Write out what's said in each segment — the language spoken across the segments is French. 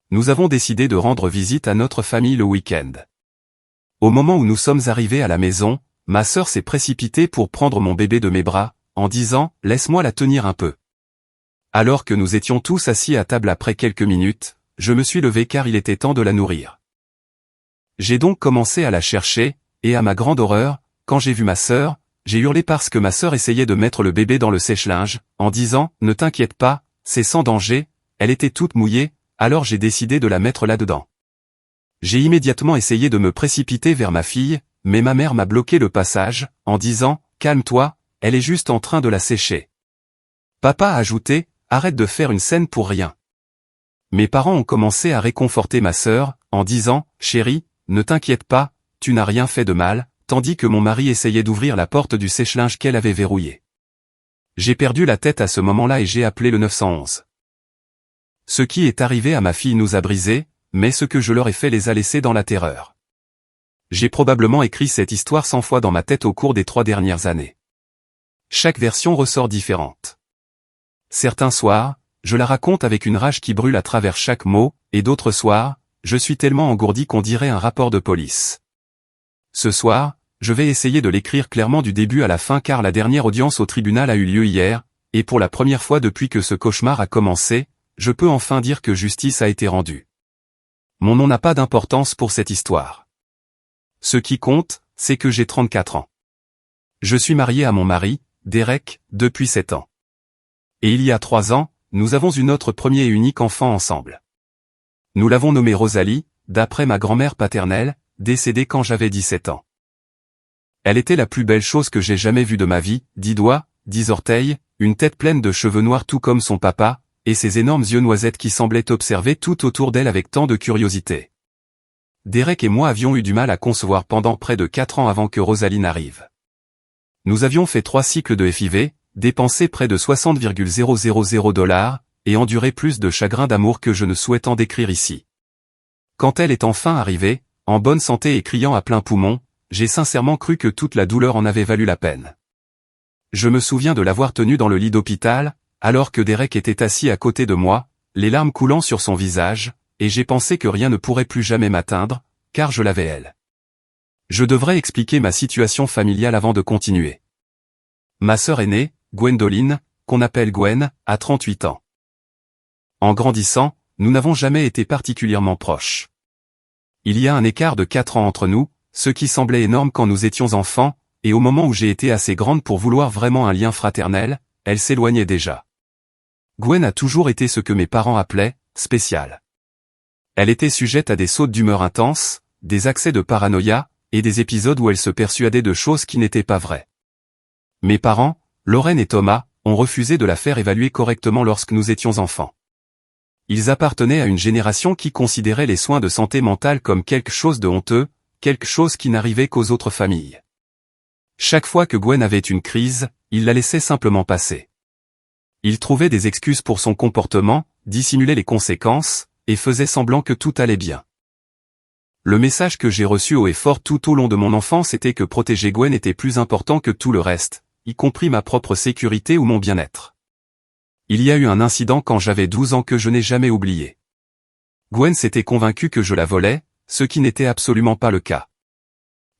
nous avons décidé de rendre visite à notre famille le week-end. Au moment où nous sommes arrivés à la maison, ma sœur s'est précipitée pour prendre mon bébé de mes bras, en disant « Laisse-moi la tenir un peu ». Alors que nous étions tous assis à table après quelques minutes, je me suis levé car il était temps de la nourrir. J'ai donc commencé à la chercher, et à ma grande horreur, quand j'ai vu ma sœur, j'ai hurlé parce que ma sœur essayait de mettre le bébé dans le sèche-linge, en disant « Ne t'inquiète pas, c'est sans danger », elle était toute mouillée, alors j'ai décidé de la mettre là-dedans. J'ai immédiatement essayé de me précipiter vers ma fille, mais ma mère m'a bloqué le passage, en disant « Calme-toi, elle est juste en train de la sécher ». Papa a ajouté « Arrête de faire une scène pour rien ». Mes parents ont commencé à réconforter ma sœur, en disant « Chérie, ne t'inquiète pas, tu n'as rien fait de mal », tandis que mon mari essayait d'ouvrir la porte du sèche-linge qu'elle avait verrouillée. J'ai perdu la tête à ce moment-là et j'ai appelé le 911. Ce qui est arrivé à ma fille nous a brisés, mais ce que je leur ai fait les a laissés dans la terreur. J'ai probablement écrit cette histoire 100 fois dans ma tête au cours des 3 dernières années. Chaque version ressort différente. Certains soirs, je la raconte avec une rage qui brûle à travers chaque mot, et d'autres soirs, je suis tellement engourdi qu'on dirait un rapport de police. Ce soir, je vais essayer de l'écrire clairement du début à la fin car la dernière audience au tribunal a eu lieu hier, et pour la première fois depuis que ce cauchemar a commencé, je peux enfin dire que justice a été rendue. Mon nom n'a pas d'importance pour cette histoire. Ce qui compte, c'est que j'ai 34 ans. Je suis marié à mon mari, Derek, depuis 7 ans. Et il y a 3 ans, nous avons eu notre premier et unique enfant ensemble. Nous l'avons nommée Rosalie, d'après ma grand-mère paternelle, décédée quand j'avais 17 ans. Elle était la plus belle chose que j'ai jamais vue de ma vie, 10 doigts, 10 orteils, une tête pleine de cheveux noirs tout comme son papa, et ses énormes yeux noisettes qui semblaient observer tout autour d'elle avec tant de curiosité. Derek et moi avions eu du mal à concevoir pendant près de 4 ans avant que Rosalie n'arrive. Nous avions fait 3 cycles de FIV, dépensé près de 60,000 $, et enduré plus de chagrin d'amour que je ne souhaite en décrire ici. Quand elle est enfin arrivée, en bonne santé et criant à plein poumon, j'ai sincèrement cru que toute la douleur en avait valu la peine. Je me souviens de l'avoir tenue dans le lit d'hôpital, alors que Derek était assis à côté de moi, les larmes coulant sur son visage, et j'ai pensé que rien ne pourrait plus jamais m'atteindre, car je l'avais elle. Je devrais expliquer ma situation familiale avant de continuer. Ma sœur aînée, Gwendoline, qu'on appelle Gwen, a 38 ans. En grandissant, nous n'avons jamais été particulièrement proches. Il y a un écart de 4 ans entre nous, ce qui semblait énorme quand nous étions enfants, et au moment où j'ai été assez grande pour vouloir vraiment un lien fraternel, elle s'éloignait déjà. Gwen a toujours été ce que mes parents appelaient « spécial ». Elle était sujette à des sautes d'humeur intenses, des accès de paranoïa, et des épisodes où elle se persuadait de choses qui n'étaient pas vraies. Mes parents, Lorraine et Thomas, ont refusé de la faire évaluer correctement lorsque nous étions enfants. Ils appartenaient à une génération qui considérait les soins de santé mentale comme quelque chose de honteux, quelque chose qui n'arrivait qu'aux autres familles. Chaque fois que Gwen avait une crise, ils la laissaient simplement passer. Ils trouvaient des excuses pour son comportement, dissimulaient les conséquences, et faisaient semblant que tout allait bien. Le message que j'ai reçu haut et fort tout au long de mon enfance était que protéger Gwen était plus important que tout le reste, y compris ma propre sécurité ou mon bien-être. Il y a eu un incident quand j'avais 12 ans que je n'ai jamais oublié. Gwen s'était convaincue que je la volais, ce qui n'était absolument pas le cas.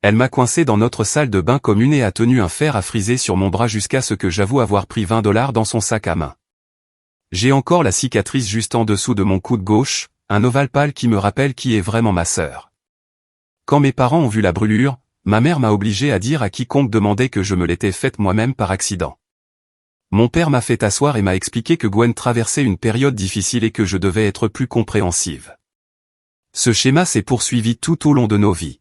Elle m'a coincé dans notre salle de bain commune et a tenu un fer à friser sur mon bras jusqu'à ce que j'avoue avoir pris 20 $ dans son sac à main. J'ai encore la cicatrice juste en dessous de mon coude gauche, un ovale pâle qui me rappelle qui est vraiment ma sœur. Quand mes parents ont vu la brûlure, ma mère m'a obligé à dire à quiconque demandait que je me l'étais faite moi-même par accident. Mon père m'a fait asseoir et m'a expliqué que Gwen traversait une période difficile et que je devais être plus compréhensive. Ce schéma s'est poursuivi tout au long de nos vies.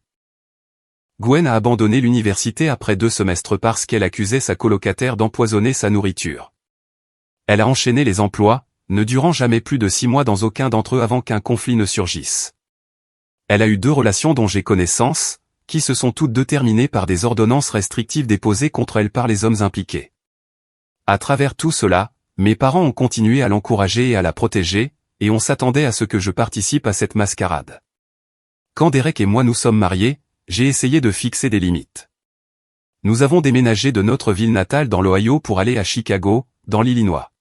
Gwen a abandonné l'université après 2 semestres parce qu'elle accusait sa colocataire d'empoisonner sa nourriture. Elle a enchaîné les emplois, ne durant jamais plus de 6 mois dans aucun d'entre eux avant qu'un conflit ne surgisse. Elle a eu 2 relations dont j'ai connaissance, qui se sont toutes 2 terminées par des ordonnances restrictives déposées contre elle par les hommes impliqués. À travers tout cela, mes parents ont continué à l'encourager et à la protéger, et on s'attendait à ce que je participe à cette mascarade. Quand Derek et moi nous sommes mariés, j'ai essayé de fixer des limites. Nous avons déménagé de notre ville natale dans l'Ohio pour aller à Chicago, dans l'Illinois.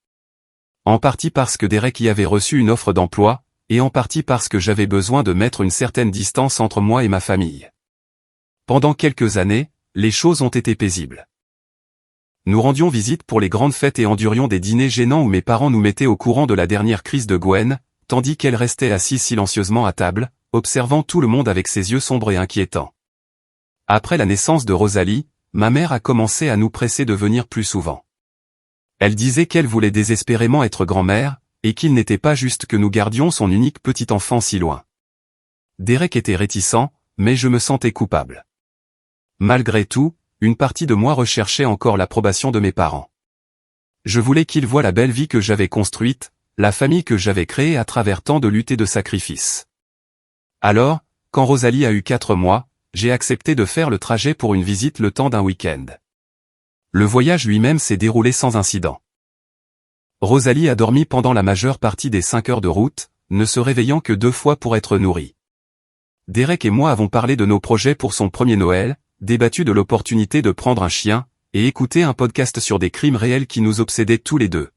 En partie parce que Derek y avait reçu une offre d'emploi, et en partie parce que j'avais besoin de mettre une certaine distance entre moi et ma famille. Pendant quelques années, les choses ont été paisibles. Nous rendions visite pour les grandes fêtes et endurions des dîners gênants où mes parents nous mettaient au courant de la dernière crise de Gwen, tandis qu'elle restait assise silencieusement à table, observant tout le monde avec ses yeux sombres et inquiétants. Après la naissance de Rosalie, ma mère a commencé à nous presser de venir plus souvent. Elle disait qu'elle voulait désespérément être grand-mère, et qu'il n'était pas juste que nous gardions son unique petit enfant si loin. Derek était réticent, mais je me sentais coupable. Malgré tout, une partie de moi recherchait encore l'approbation de mes parents. Je voulais qu'ils voient la belle vie que j'avais construite, la famille que j'avais créée à travers tant de luttes et de sacrifices. Alors, quand Rosalie a eu 4 mois, j'ai accepté de faire le trajet pour une visite le temps d'un week-end. Le voyage lui-même s'est déroulé sans incident. Rosalie a dormi pendant la majeure partie des 5 heures de route, ne se réveillant que 2 fois pour être nourrie. Derek et moi avons parlé de nos projets pour son premier Noël, débattu de l'opportunité de prendre un chien, et écouté un podcast sur des crimes réels qui nous obsédaient tous les deux.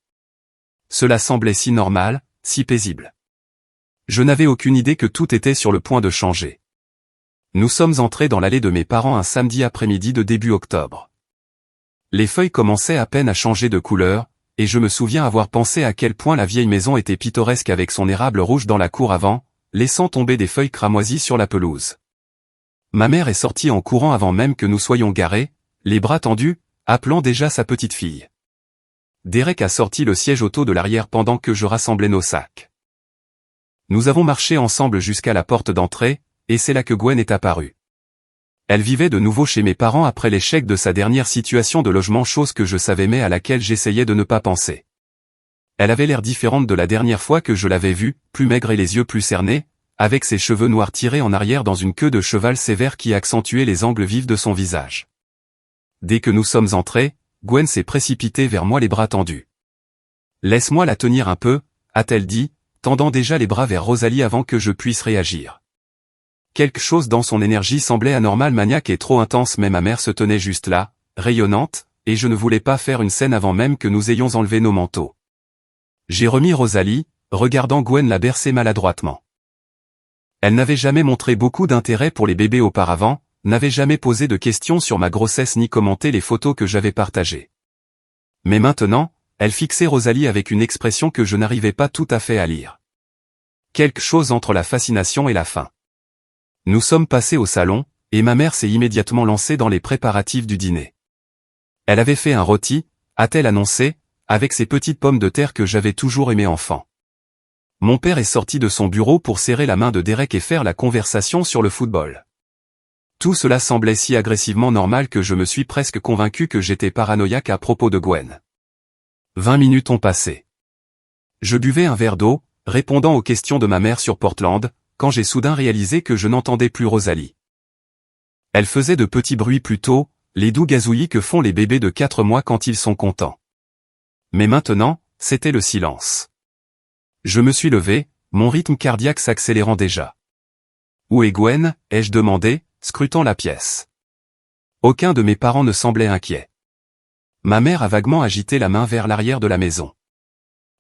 Cela semblait si normal, si paisible. Je n'avais aucune idée que tout était sur le point de changer. Nous sommes entrés dans l'allée de mes parents un samedi après-midi de début octobre. Les feuilles commençaient à peine à changer de couleur, et je me souviens avoir pensé à quel point la vieille maison était pittoresque avec son érable rouge dans la cour avant, laissant tomber des feuilles cramoisies sur la pelouse. Ma mère est sortie en courant avant même que nous soyons garés, les bras tendus, appelant déjà sa petite fille. Derek a sorti le siège auto de l'arrière pendant que je rassemblais nos sacs. Nous avons marché ensemble jusqu'à la porte d'entrée, et c'est là que Gwen est apparue. Elle vivait de nouveau chez mes parents après l'échec de sa dernière situation de logement, chose que je savais mais à laquelle j'essayais de ne pas penser. Elle avait l'air différente de la dernière fois que je l'avais vue, plus maigre et les yeux plus cernés, avec ses cheveux noirs tirés en arrière dans une queue de cheval sévère qui accentuait les angles vifs de son visage. Dès que nous sommes entrés, Gwen s'est précipitée vers moi les bras tendus. « Laisse-moi la tenir un peu », a-t-elle dit, tendant déjà les bras vers Rosalie avant que je puisse réagir. Quelque chose dans son énergie semblait anormal, maniaque et trop intense, mais ma mère se tenait juste là, rayonnante, et je ne voulais pas faire une scène avant même que nous ayons enlevé nos manteaux. J'ai remis Rosalie, regardant Gwen la bercer maladroitement. Elle n'avait jamais montré beaucoup d'intérêt pour les bébés auparavant, n'avait jamais posé de questions sur ma grossesse ni commenté les photos que j'avais partagées. Mais maintenant, elle fixait Rosalie avec une expression que je n'arrivais pas tout à fait à lire. Quelque chose entre la fascination et la faim. Nous sommes passés au salon, et ma mère s'est immédiatement lancée dans les préparatifs du dîner. Elle avait fait un rôti, a-t-elle annoncé, avec ces petites pommes de terre que j'avais toujours aimées enfant. Mon père est sorti de son bureau pour serrer la main de Derek et faire la conversation sur le football. Tout cela semblait si agressivement normal que je me suis presque convaincu que j'étais paranoïaque à propos de Gwen. 20 minutes ont passé. Je buvais un verre d'eau, répondant aux questions de ma mère sur Portland, quand j'ai soudain réalisé que je n'entendais plus Rosalie. Elle faisait de petits bruits plutôt, les doux gazouillis que font les bébés de 4 mois quand ils sont contents. Mais maintenant, c'était le silence. Je me suis levé, mon rythme cardiaque s'accélérant déjà. « Où est Gwen ?» ai-je demandé, scrutant la pièce. Aucun de mes parents ne semblait inquiet. Ma mère a vaguement agité la main vers l'arrière de la maison.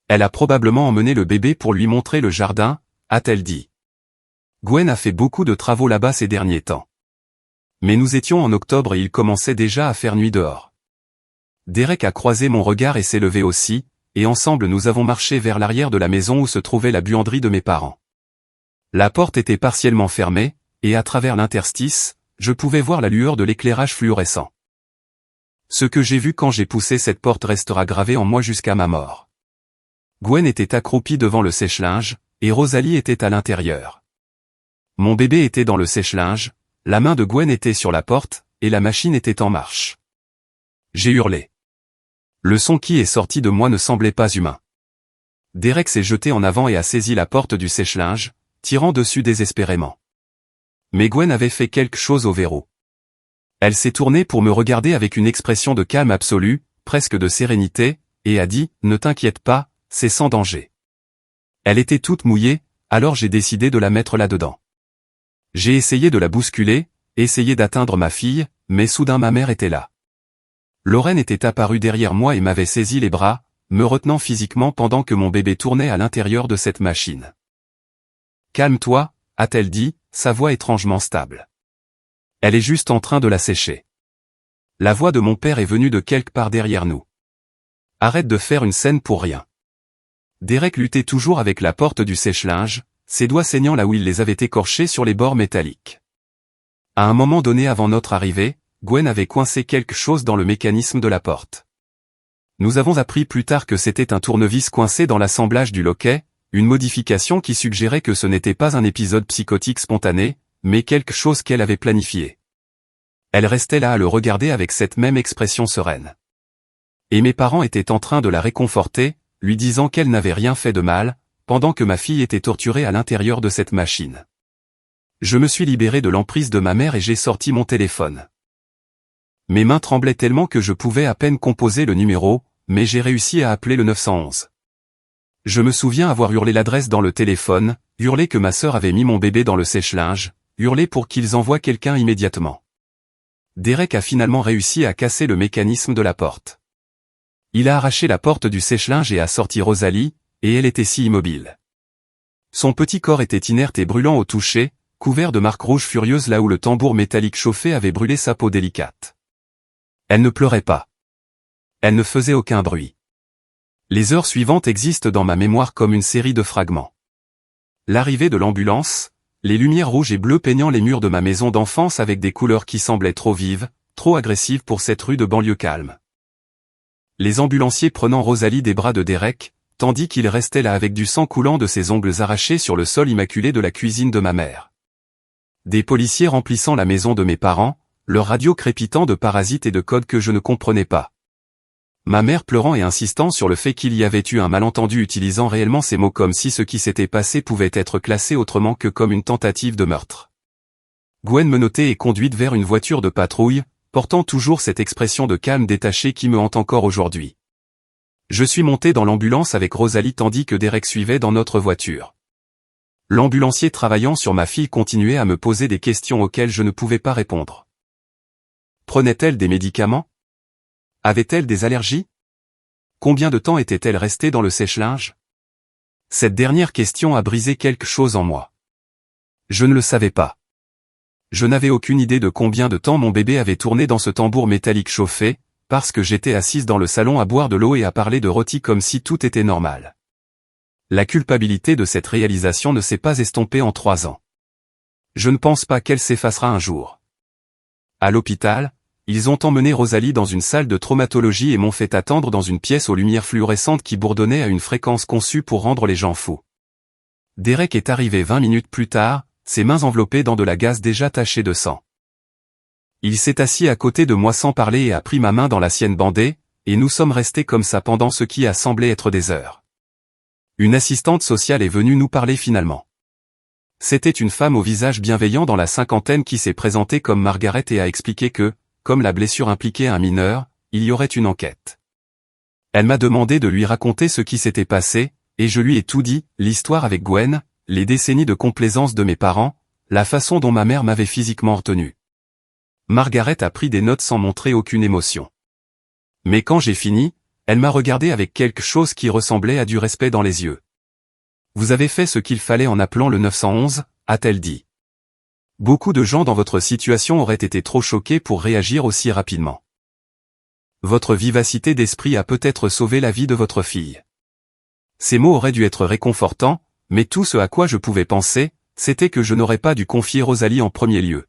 Elle a probablement emmené le bébé pour lui montrer le jardin, a-t-elle dit. Gwen a fait beaucoup de travaux là-bas ces derniers temps. Mais nous étions en octobre et il commençait déjà à faire nuit dehors. Derek a croisé mon regard et s'est levé aussi, et ensemble nous avons marché vers l'arrière de la maison où se trouvait la buanderie de mes parents. La porte était partiellement fermée, et à travers l'interstice, je pouvais voir la lueur de l'éclairage fluorescent. Ce que j'ai vu quand j'ai poussé cette porte restera gravé en moi jusqu'à ma mort. Gwen était accroupie devant le sèche-linge, et Rosalie était à l'intérieur. Mon bébé était dans le sèche-linge, la main de Gwen était sur la porte, et la machine était en marche. J'ai hurlé. Le son qui est sorti de moi ne semblait pas humain. Derek s'est jeté en avant et a saisi la porte du sèche-linge, tirant dessus désespérément. Mais Gwen avait fait quelque chose au verrou. Elle s'est tournée pour me regarder avec une expression de calme absolu, presque de sérénité, et a dit « Ne t'inquiète pas, c'est sans danger ». Elle était toute mouillée, alors j'ai décidé de la mettre là-dedans. J'ai essayé de la bousculer, essayé d'atteindre ma fille, mais soudain ma mère était là. Lorraine était apparue derrière moi et m'avait saisi les bras, me retenant physiquement pendant que mon bébé tournait à l'intérieur de cette machine. Calme-toi, a-t-elle dit, sa voix étrangement stable. Elle est juste en train de la sécher. La voix de mon père est venue de quelque part derrière nous. Arrête de faire une scène pour rien. Derek luttait toujours avec la porte du sèche-linge, ses doigts saignant là où il les avait écorchés sur les bords métalliques. À un moment donné avant notre arrivée, Gwen avait coincé quelque chose dans le mécanisme de la porte. Nous avons appris plus tard que c'était un tournevis coincé dans l'assemblage du loquet, une modification qui suggérait que ce n'était pas un épisode psychotique spontané, mais quelque chose qu'elle avait planifié. Elle restait là à le regarder avec cette même expression sereine. Et mes parents étaient en train de la réconforter, lui disant qu'elle n'avait rien fait de mal, pendant que ma fille était torturée à l'intérieur de cette machine. Je me suis libéré de l'emprise de ma mère et j'ai sorti mon téléphone. Mes mains tremblaient tellement que je pouvais à peine composer le numéro, mais j'ai réussi à appeler le 911. Je me souviens avoir hurlé l'adresse dans le téléphone, hurlé que ma sœur avait mis mon bébé dans le sèche-linge, hurlé pour qu'ils envoient quelqu'un immédiatement. Derek a finalement réussi à casser le mécanisme de la porte. Il a arraché la porte du sèche-linge et a sorti Rosalie, et elle était si immobile. Son petit corps était inerte et brûlant au toucher, couvert de marques rouges furieuses là où le tambour métallique chauffé avait brûlé sa peau délicate. Elle ne pleurait pas. Elle ne faisait aucun bruit. Les heures suivantes existent dans ma mémoire comme une série de fragments. L'arrivée de l'ambulance, les lumières rouges et bleues peignant les murs de ma maison d'enfance avec des couleurs qui semblaient trop vives, trop agressives pour cette rue de banlieue calme. Les ambulanciers prenant Rosalie des bras de Derek, tandis qu'il restait là avec du sang coulant de ses ongles arrachés sur le sol immaculé de la cuisine de ma mère. Des policiers remplissant la maison de mes parents, leur radio crépitant de parasites et de codes que je ne comprenais pas. Ma mère pleurant et insistant sur le fait qu'il y avait eu un malentendu utilisant réellement ces mots comme si ce qui s'était passé pouvait être classé autrement que comme une tentative de meurtre. Gwen menottait et conduite vers une voiture de patrouille, portant toujours cette expression de calme détaché qui me hante encore aujourd'hui. Je suis monté dans l'ambulance avec Rosalie tandis que Derek suivait dans notre voiture. L'ambulancier travaillant sur ma fille continuait à me poser des questions auxquelles je ne pouvais pas répondre. Prenait-elle des médicaments? Avait-elle des allergies? Combien de temps était-elle restée dans le sèche-linge? Cette dernière question a brisé quelque chose en moi. Je ne le savais pas. Je n'avais aucune idée de combien de temps mon bébé avait tourné dans ce tambour métallique chauffé, parce que j'étais assise dans le salon à boire de l'eau et à parler de rôti comme si tout était normal. La culpabilité de cette réalisation ne s'est pas estompée en 3 ans. Je ne pense pas qu'elle s'effacera un jour. À l'hôpital, ils ont emmené Rosalie dans une salle de traumatologie et m'ont fait attendre dans une pièce aux lumières fluorescentes qui bourdonnaient à une fréquence conçue pour rendre les gens fous. Derek est arrivé 20 minutes plus tard, ses mains enveloppées dans de la gaze déjà tachée de sang. Il s'est assis à côté de moi sans parler et a pris ma main dans la sienne bandée, et nous sommes restés comme ça pendant ce qui a semblé être des heures. Une assistante sociale est venue nous parler finalement. C'était une femme au visage bienveillant dans la cinquantaine qui s'est présentée comme Margaret et a expliqué que, comme la blessure impliquait un mineur, il y aurait une enquête. Elle m'a demandé de lui raconter ce qui s'était passé, et je lui ai tout dit, l'histoire avec Gwen, les décennies de complaisance de mes parents, la façon dont ma mère m'avait physiquement retenu. Margaret a pris des notes sans montrer aucune émotion. Mais quand j'ai fini, elle m'a regardé avec quelque chose qui ressemblait à du respect dans les yeux. « Vous avez fait ce qu'il fallait en appelant le 911, a-t-elle dit. Beaucoup de gens dans votre situation auraient été trop choqués pour réagir aussi rapidement. Votre vivacité d'esprit a peut-être sauvé la vie de votre fille. » Ces mots auraient dû être réconfortants, mais tout ce à quoi je pouvais penser, c'était que je n'aurais pas dû confier Rosalie en premier lieu.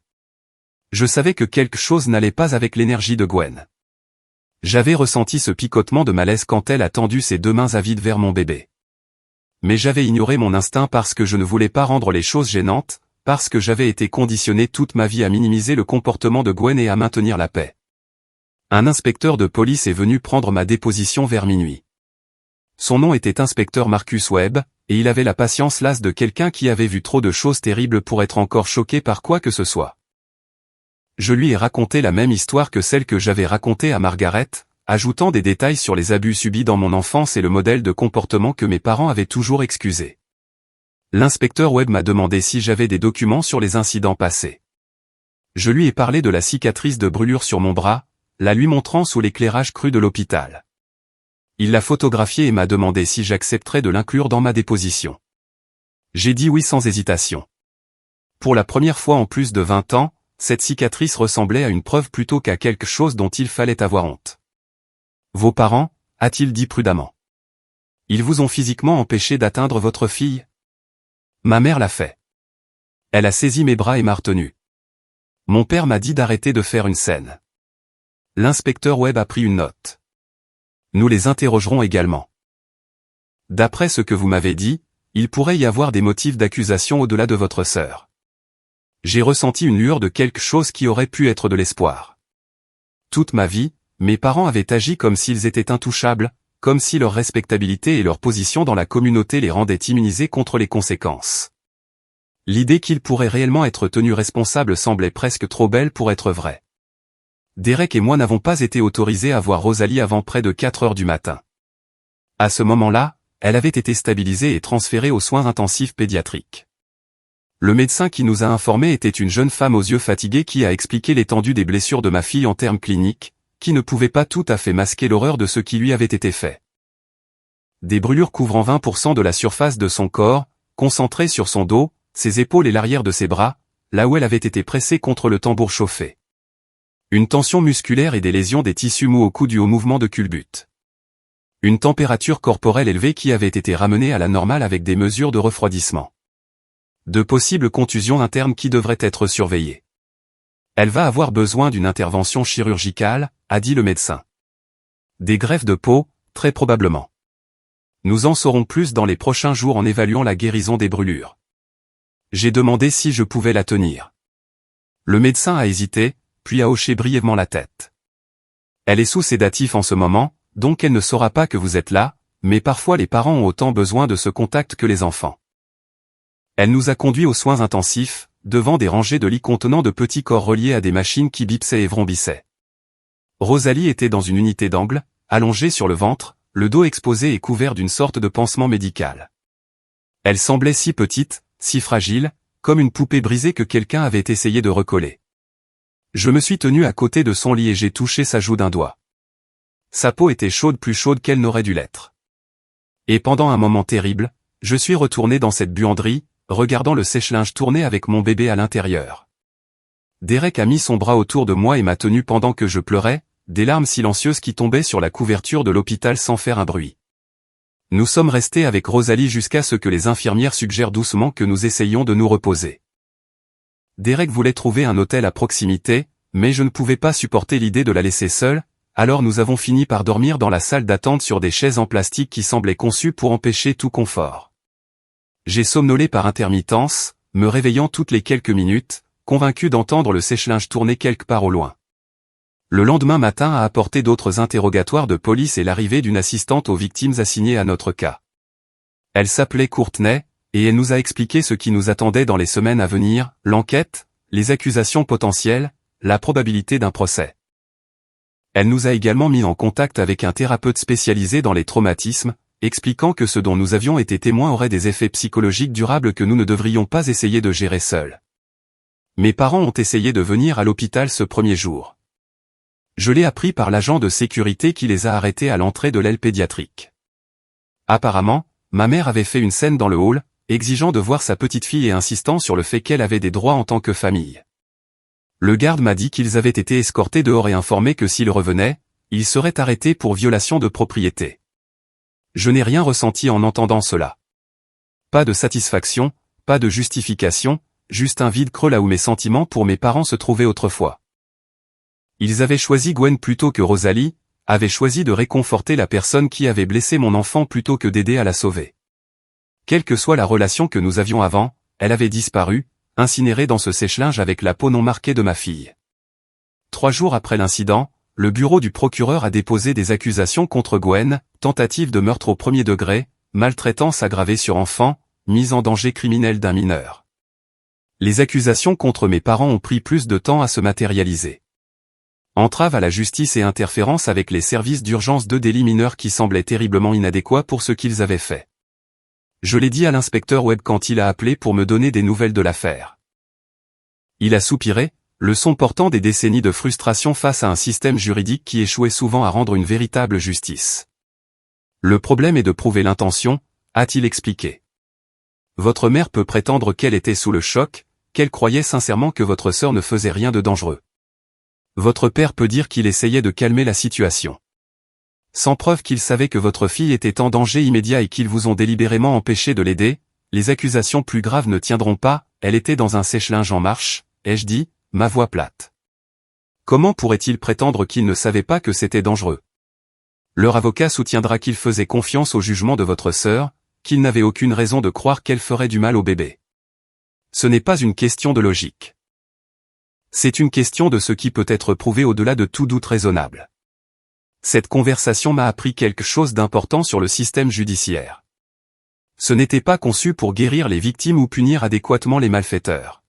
Je savais que quelque chose n'allait pas avec l'énergie de Gwen. J'avais ressenti ce picotement de malaise quand elle a tendu ses 2 mains avides vers mon bébé. Mais j'avais ignoré mon instinct parce que je ne voulais pas rendre les choses gênantes, parce que j'avais été conditionné toute ma vie à minimiser le comportement de Gwen et à maintenir la paix. Un inspecteur de police est venu prendre ma déposition vers minuit. Son nom était inspecteur Marcus Webb, et il avait la patience lasse de quelqu'un qui avait vu trop de choses terribles pour être encore choqué par quoi que ce soit. Je lui ai raconté la même histoire que celle que j'avais racontée à Margaret, ajoutant des détails sur les abus subis dans mon enfance et le modèle de comportement que mes parents avaient toujours excusé. L'inspecteur Webb m'a demandé si j'avais des documents sur les incidents passés. Je lui ai parlé de la cicatrice de brûlure sur mon bras, la lui montrant sous l'éclairage cru de l'hôpital. Il l'a photographiée et m'a demandé si j'accepterais de l'inclure dans ma déposition. J'ai dit oui sans hésitation. Pour la première fois en plus de 20 ans, cette cicatrice ressemblait à une preuve plutôt qu'à quelque chose dont il fallait avoir honte. Vos parents, a-t-il dit prudemment. Ils vous ont physiquement empêché d'atteindre votre fille? Ma mère l'a fait. Elle a saisi mes bras et m'a retenu. Mon père m'a dit d'arrêter de faire une scène. L'inspecteur Webb a pris une note. Nous les interrogerons également. D'après ce que vous m'avez dit, il pourrait y avoir des motifs d'accusation au-delà de votre sœur. J'ai ressenti une lueur de quelque chose qui aurait pu être de l'espoir. Toute ma vie, mes parents avaient agi comme s'ils étaient intouchables, comme si leur respectabilité et leur position dans la communauté les rendaient immunisés contre les conséquences. L'idée qu'ils pourraient réellement être tenus responsables semblait presque trop belle pour être vraie. Derek et moi n'avons pas été autorisés à voir Rosalie avant près de 4 heures du matin. À ce moment-là, elle avait été stabilisée et transférée aux soins intensifs pédiatriques. Le médecin qui nous a informés était une jeune femme aux yeux fatigués qui a expliqué l'étendue des blessures de ma fille en termes cliniques, qui ne pouvait pas tout à fait masquer l'horreur de ce qui lui avait été fait. Des brûlures couvrant 20% de la surface de son corps, concentrées sur son dos, ses épaules et l'arrière de ses bras, là où elle avait été pressée contre le tambour chauffé. Une tension musculaire et des lésions des tissus mous au cou dues au mouvement de culbute. Une température corporelle élevée qui avait été ramenée à la normale avec des mesures de refroidissement. De possibles contusions internes qui devraient être surveillées. Elle va avoir besoin d'une intervention chirurgicale, a dit le médecin. Des greffes de peau, très probablement. Nous en saurons plus dans les prochains jours en évaluant la guérison des brûlures. J'ai demandé si je pouvais la tenir. Le médecin a hésité, puis a hoché brièvement la tête. Elle est sous sédatif en ce moment, donc elle ne saura pas que vous êtes là, mais parfois les parents ont autant besoin de ce contact que les enfants. Elle nous a conduits aux soins intensifs, devant des rangées de lits contenant de petits corps reliés à des machines qui bipsaient et vrombissaient. Rosalie était dans une unité d'angle, allongée sur le ventre, le dos exposé et couvert d'une sorte de pansement médical. Elle semblait si petite, si fragile, comme une poupée brisée que quelqu'un avait essayé de recoller. Je me suis tenu à côté de son lit et j'ai touché sa joue d'un doigt. Sa peau était chaude, plus chaude qu'elle n'aurait dû l'être. Et pendant un moment terrible, je suis retourné dans cette buanderie, regardant le sèche-linge tourner avec mon bébé à l'intérieur. Derek a mis son bras autour de moi et m'a tenu pendant que je pleurais, des larmes silencieuses qui tombaient sur la couverture de l'hôpital sans faire un bruit. Nous sommes restés avec Rosalie jusqu'à ce que les infirmières suggèrent doucement que nous essayions de nous reposer. Derek voulait trouver un hôtel à proximité, mais je ne pouvais pas supporter l'idée de la laisser seule, alors nous avons fini par dormir dans la salle d'attente sur des chaises en plastique qui semblaient conçues pour empêcher tout confort. J'ai somnolé par intermittence, me réveillant toutes les quelques minutes, convaincu d'entendre le sèche-linge tourner quelque part au loin. Le lendemain matin a apporté d'autres interrogatoires de police et l'arrivée d'une assistante aux victimes assignées à notre cas. Elle s'appelait Courtney, et elle nous a expliqué ce qui nous attendait dans les semaines à venir, l'enquête, les accusations potentielles, la probabilité d'un procès. Elle nous a également mis en contact avec un thérapeute spécialisé dans les traumatismes, expliquant que ce dont nous avions été témoins aurait des effets psychologiques durables que nous ne devrions pas essayer de gérer seuls. Mes parents ont essayé de venir à l'hôpital ce premier jour. Je l'ai appris par l'agent de sécurité qui les a arrêtés à l'entrée de l'aile pédiatrique. Apparemment, ma mère avait fait une scène dans le hall, exigeant de voir sa petite fille et insistant sur le fait qu'elle avait des droits en tant que famille. Le garde m'a dit qu'ils avaient été escortés dehors et informés que s'ils revenaient, ils seraient arrêtés pour violation de propriété. Je n'ai rien ressenti en entendant cela. Pas de satisfaction, pas de justification, juste un vide creux là où mes sentiments pour mes parents se trouvaient autrefois. Ils avaient choisi Gwen plutôt que Rosalie, avaient choisi de réconforter la personne qui avait blessé mon enfant plutôt que d'aider à la sauver. Quelle que soit la relation que nous avions avant, elle avait disparu, incinérée dans ce sèche-linge avec la peau non marquée de ma fille. 3 jours après l'incident, le bureau du procureur a déposé des accusations contre Gwen, tentative de meurtre au premier degré, maltraitance aggravée sur enfant, mise en danger criminel d'un mineur. Les accusations contre mes parents ont pris plus de temps à se matérialiser. Entrave à la justice et interférence avec les services d'urgence de délits mineurs qui semblaient terriblement inadéquats pour ce qu'ils avaient fait. Je l'ai dit à l'inspecteur Webb quand il a appelé pour me donner des nouvelles de l'affaire. Il a soupiré, le son portant des décennies de frustration face à un système juridique qui échouait souvent à rendre une véritable justice. Le problème est de prouver l'intention, a-t-il expliqué. Votre mère peut prétendre qu'elle était sous le choc, qu'elle croyait sincèrement que votre sœur ne faisait rien de dangereux. Votre père peut dire qu'il essayait de calmer la situation. Sans preuve qu'il savait que votre fille était en danger immédiat et qu'ils vous ont délibérément empêché de l'aider, les accusations plus graves ne tiendront pas, elle était dans un sèche-linge en marche, ai-je dit, ma voix plate. Comment pourrait-il prétendre qu'il ne savait pas que c'était dangereux? Leur avocat soutiendra qu'il faisait confiance au jugement de votre sœur, qu'il n'avait aucune raison de croire qu'elle ferait du mal au bébé. Ce n'est pas une question de logique. C'est une question de ce qui peut être prouvé au-delà de tout doute raisonnable. Cette conversation m'a appris quelque chose d'important sur le système judiciaire. Ce n'était pas conçu pour guérir les victimes ou punir adéquatement les malfaiteurs.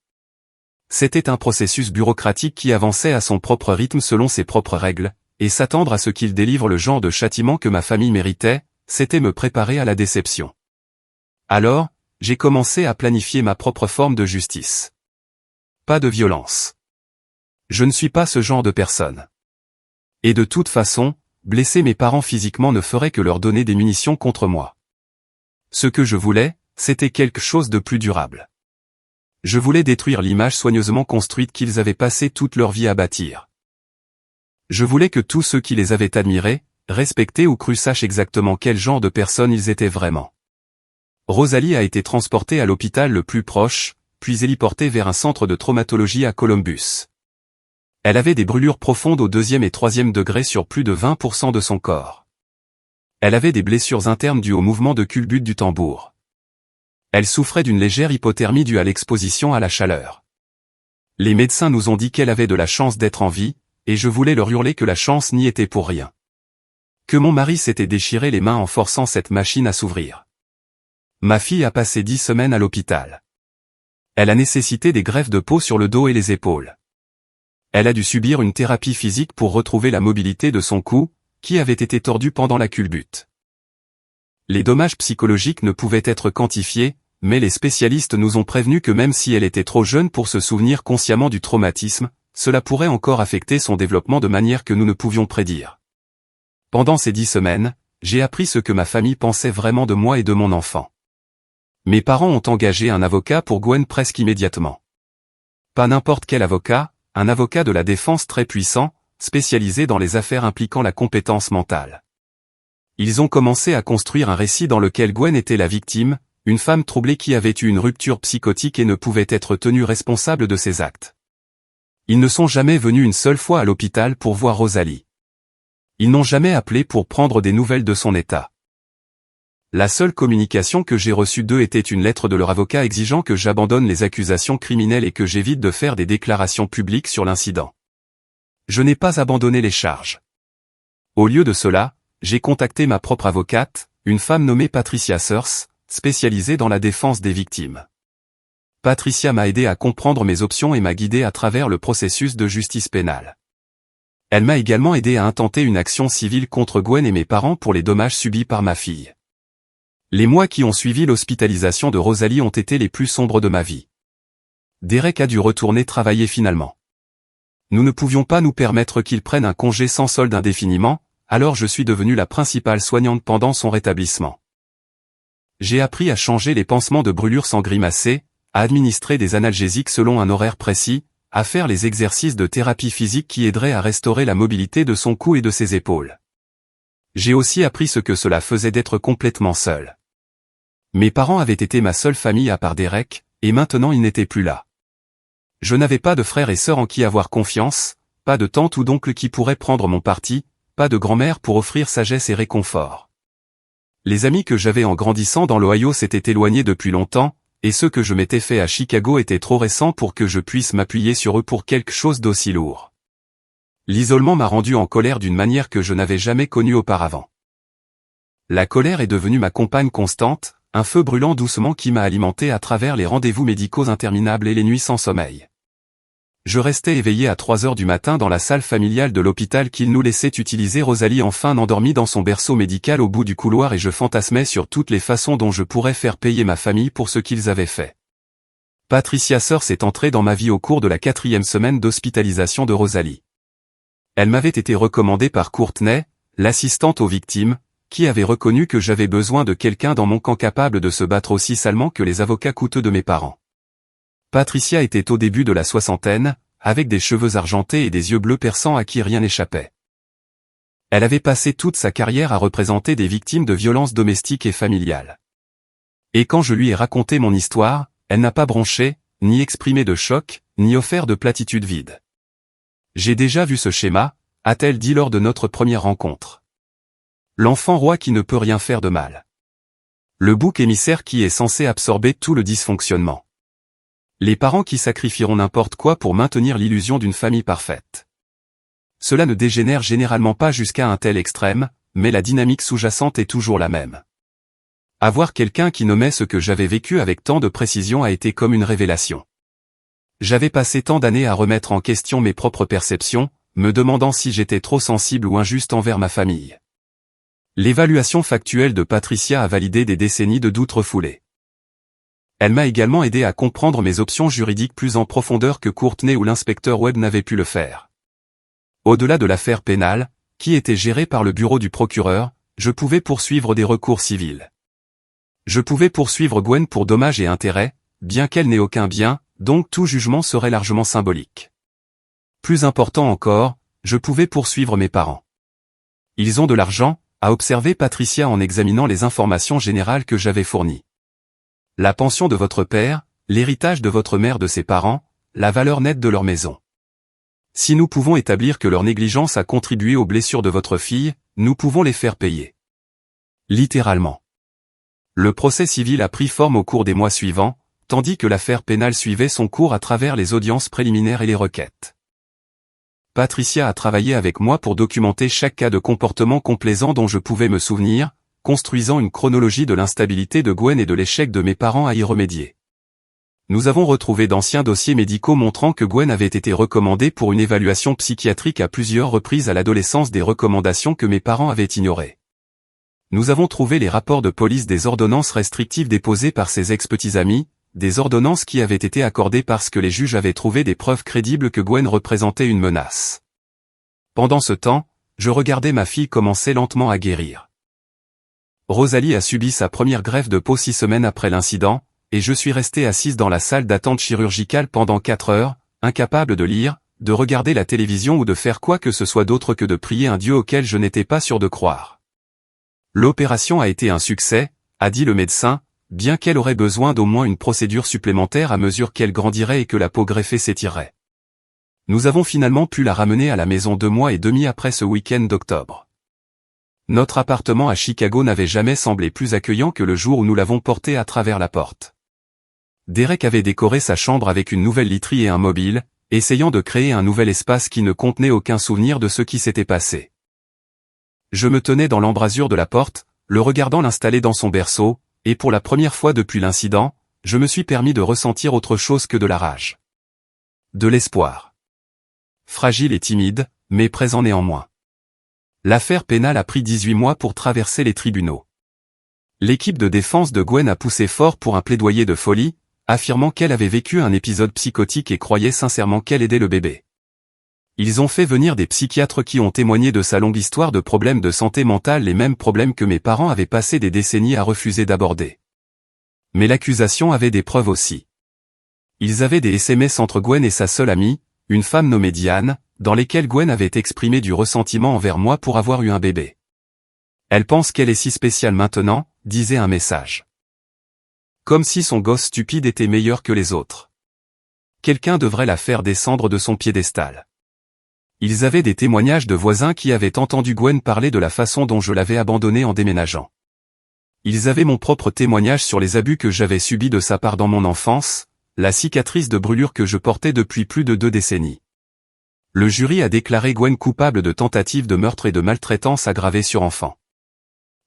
C'était un processus bureaucratique qui avançait à son propre rythme selon ses propres règles, et s'attendre à ce qu'il délivre le genre de châtiment que ma famille méritait, c'était me préparer à la déception. Alors, j'ai commencé à planifier ma propre forme de justice. Pas de violence. Je ne suis pas ce genre de personne. Et de toute façon, blesser mes parents physiquement ne ferait que leur donner des munitions contre moi. Ce que je voulais, c'était quelque chose de plus durable. Je voulais détruire l'image soigneusement construite qu'ils avaient passé toute leur vie à bâtir. Je voulais que tous ceux qui les avaient admirés, respectés ou crus sachent exactement quel genre de personnes ils étaient vraiment. Rosalie a été transportée à l'hôpital le plus proche, puis héliportée vers un centre de traumatologie à Columbus. Elle avait des brûlures profondes au 2e et 3e degré sur plus de 20% de son corps. Elle avait des blessures internes dues au mouvement de culbute du tambour. Elle souffrait d'une légère hypothermie due à l'exposition à la chaleur. Les médecins nous ont dit qu'elle avait de la chance d'être en vie, et je voulais leur hurler que la chance n'y était pour rien. Que mon mari s'était déchiré les mains en forçant cette machine à s'ouvrir. Ma fille a passé 10 semaines à l'hôpital. Elle a nécessité des greffes de peau sur le dos et les épaules. Elle a dû subir une thérapie physique pour retrouver la mobilité de son cou, qui avait été tordu pendant la culbute. Les dommages psychologiques ne pouvaient être quantifiés, mais les spécialistes nous ont prévenus que même si elle était trop jeune pour se souvenir consciemment du traumatisme, cela pourrait encore affecter son développement de manière que nous ne pouvions prédire. Pendant ces 10 semaines, j'ai appris ce que ma famille pensait vraiment de moi et de mon enfant. Mes parents ont engagé un avocat pour Gwen presque immédiatement. Pas n'importe quel avocat, un avocat de la défense très puissant, spécialisé dans les affaires impliquant la compétence mentale. Ils ont commencé à construire un récit dans lequel Gwen était la victime, une femme troublée qui avait eu une rupture psychotique et ne pouvait être tenue responsable de ses actes. Ils ne sont jamais venus une seule fois à l'hôpital pour voir Rosalie. Ils n'ont jamais appelé pour prendre des nouvelles de son état. La seule communication que j'ai reçue d'eux était une lettre de leur avocat exigeant que j'abandonne les accusations criminelles et que j'évite de faire des déclarations publiques sur l'incident. Je n'ai pas abandonné les charges. Au lieu de cela, j'ai contacté ma propre avocate, une femme nommée Patricia Sears, spécialisée dans la défense des victimes. Patricia m'a aidé à comprendre mes options et m'a guidé à travers le processus de justice pénale. Elle m'a également aidé à intenter une action civile contre Gwen et mes parents pour les dommages subis par ma fille. Les mois qui ont suivi l'hospitalisation de Rosalie ont été les plus sombres de ma vie. Derek a dû retourner travailler finalement. Nous ne pouvions pas nous permettre qu'il prenne un congé sans solde indéfiniment, alors je suis devenue la principale soignante pendant son rétablissement. J'ai appris à changer les pansements de brûlure sans grimacer, à administrer des analgésiques selon un horaire précis, à faire les exercices de thérapie physique qui aideraient à restaurer la mobilité de son cou et de ses épaules. J'ai aussi appris ce que cela faisait d'être complètement seul. Mes parents avaient été ma seule famille à part Derek, et maintenant ils n'étaient plus là. Je n'avais pas de frères et sœurs en qui avoir confiance, pas de tante ou d'oncle qui pourrait prendre mon parti, pas de grand-mère pour offrir sagesse et réconfort. Les amis que j'avais en grandissant dans l'Ohio s'étaient éloignés depuis longtemps, et ceux que je m'étais fait à Chicago étaient trop récents pour que je puisse m'appuyer sur eux pour quelque chose d'aussi lourd. L'isolement m'a rendu en colère d'une manière que je n'avais jamais connue auparavant. La colère est devenue ma compagne constante, un feu brûlant doucement qui m'a alimenté à travers les rendez-vous médicaux interminables et les nuits sans sommeil. Je restais éveillé à 3 heures du matin dans la salle familiale de l'hôpital qu'il nous laissait utiliser. Rosalie enfin endormie dans son berceau médical au bout du couloir et je fantasmais sur toutes les façons dont je pourrais faire payer ma famille pour ce qu'ils avaient fait. Patricia Sears est entrée dans ma vie au cours de la 4e semaine d'hospitalisation de Rosalie. Elle m'avait été recommandée par Courtney, l'assistante aux victimes, qui avait reconnu que j'avais besoin de quelqu'un dans mon camp capable de se battre aussi salement que les avocats coûteux de mes parents. Patricia était au début de la soixantaine, avec des cheveux argentés et des yeux bleus perçants à qui rien n'échappait. Elle avait passé toute sa carrière à représenter des victimes de violences domestiques et familiales. Et quand je lui ai raconté mon histoire, elle n'a pas bronché, ni exprimé de choc, ni offert de platitudes vides. « J'ai déjà vu ce schéma », a-t-elle dit lors de notre première rencontre. L'enfant roi qui ne peut rien faire de mal. Le bouc émissaire qui est censé absorber tout le dysfonctionnement. Les parents qui sacrifieront n'importe quoi pour maintenir l'illusion d'une famille parfaite. Cela ne dégénère généralement pas jusqu'à un tel extrême, mais la dynamique sous-jacente est toujours la même. Avoir quelqu'un qui nommait ce que j'avais vécu avec tant de précision a été comme une révélation. J'avais passé tant d'années à remettre en question mes propres perceptions, me demandant si j'étais trop sensible ou injuste envers ma famille. L'évaluation factuelle de Patricia a validé des décennies de doutes refoulés. Elle m'a également aidé à comprendre mes options juridiques plus en profondeur que Courtney ou l'inspecteur Webb n'avaient pu le faire. Au-delà de l'affaire pénale, qui était gérée par le bureau du procureur, je pouvais poursuivre des recours civils. Je pouvais poursuivre Gwen pour dommages et intérêts, bien qu'elle n'ait aucun bien, donc tout jugement serait largement symbolique. Plus important encore, je pouvais poursuivre mes parents. Ils ont de l'argent, a observé Patricia en examinant les informations générales que j'avais fournies. La pension de votre père, l'héritage de votre mère de ses parents, la valeur nette de leur maison. Si nous pouvons établir que leur négligence a contribué aux blessures de votre fille, nous pouvons les faire payer. Littéralement. Le procès civil a pris forme au cours des mois suivants, tandis que l'affaire pénale suivait son cours à travers les audiences préliminaires et les requêtes. Patricia a travaillé avec moi pour documenter chaque cas de comportement complaisant dont je pouvais me souvenir, construisant une chronologie de l'instabilité de Gwen et de l'échec de mes parents à y remédier. Nous avons retrouvé d'anciens dossiers médicaux montrant que Gwen avait été recommandée pour une évaluation psychiatrique à plusieurs reprises à l'adolescence, des recommandations que mes parents avaient ignorées. Nous avons trouvé les rapports de police des ordonnances restrictives déposées par ses ex-petits amis, des ordonnances qui avaient été accordées parce que les juges avaient trouvé des preuves crédibles que Gwen représentait une menace. Pendant ce temps, je regardais ma fille commencer lentement à guérir. Rosalie a subi sa première greffe de peau 6 semaines après l'incident, et je suis resté assise dans la salle d'attente chirurgicale pendant 4 heures, incapable de lire, de regarder la télévision ou de faire quoi que ce soit d'autre que de prier un Dieu auquel je n'étais pas sûr de croire. L'opération a été un succès, a dit le médecin, bien qu'elle aurait besoin d'au moins une procédure supplémentaire à mesure qu'elle grandirait et que la peau greffée s'étirerait. Nous avons finalement pu la ramener à la maison 2 mois et demi après ce week-end d'octobre. Notre appartement à Chicago n'avait jamais semblé plus accueillant que le jour où nous l'avons porté à travers la porte. Derek avait décoré sa chambre avec une nouvelle literie et un mobile, essayant de créer un nouvel espace qui ne contenait aucun souvenir de ce qui s'était passé. Je me tenais dans l'embrasure de la porte, le regardant l'installer dans son berceau, et pour la première fois depuis l'incident, je me suis permis de ressentir autre chose que de la rage. De l'espoir. Fragile et timide, mais présent néanmoins. L'affaire pénale a pris 18 mois pour traverser les tribunaux. L'équipe de défense de Gwen a poussé fort pour un plaidoyer de folie, affirmant qu'elle avait vécu un épisode psychotique et croyait sincèrement qu'elle aidait le bébé. Ils ont fait venir des psychiatres qui ont témoigné de sa longue histoire de problèmes de santé mentale, les mêmes problèmes que mes parents avaient passé des décennies à refuser d'aborder. Mais l'accusation avait des preuves aussi. Ils avaient des SMS entre Gwen et sa seule amie, une femme nommée Diane, dans lesquelles Gwen avait exprimé du ressentiment envers moi pour avoir eu un bébé. Elle pense qu'elle est si spéciale maintenant, disait un message. Comme si son gosse stupide était meilleur que les autres. Quelqu'un devrait la faire descendre de son piédestal. Ils avaient des témoignages de voisins qui avaient entendu Gwen parler de la façon dont je l'avais abandonnée en déménageant. Ils avaient mon propre témoignage sur les abus que j'avais subis de sa part dans mon enfance, la cicatrice de brûlure que je portais depuis plus de 2 décennies. Le jury a déclaré Gwen coupable de tentative de meurtre et de maltraitance aggravée sur enfant.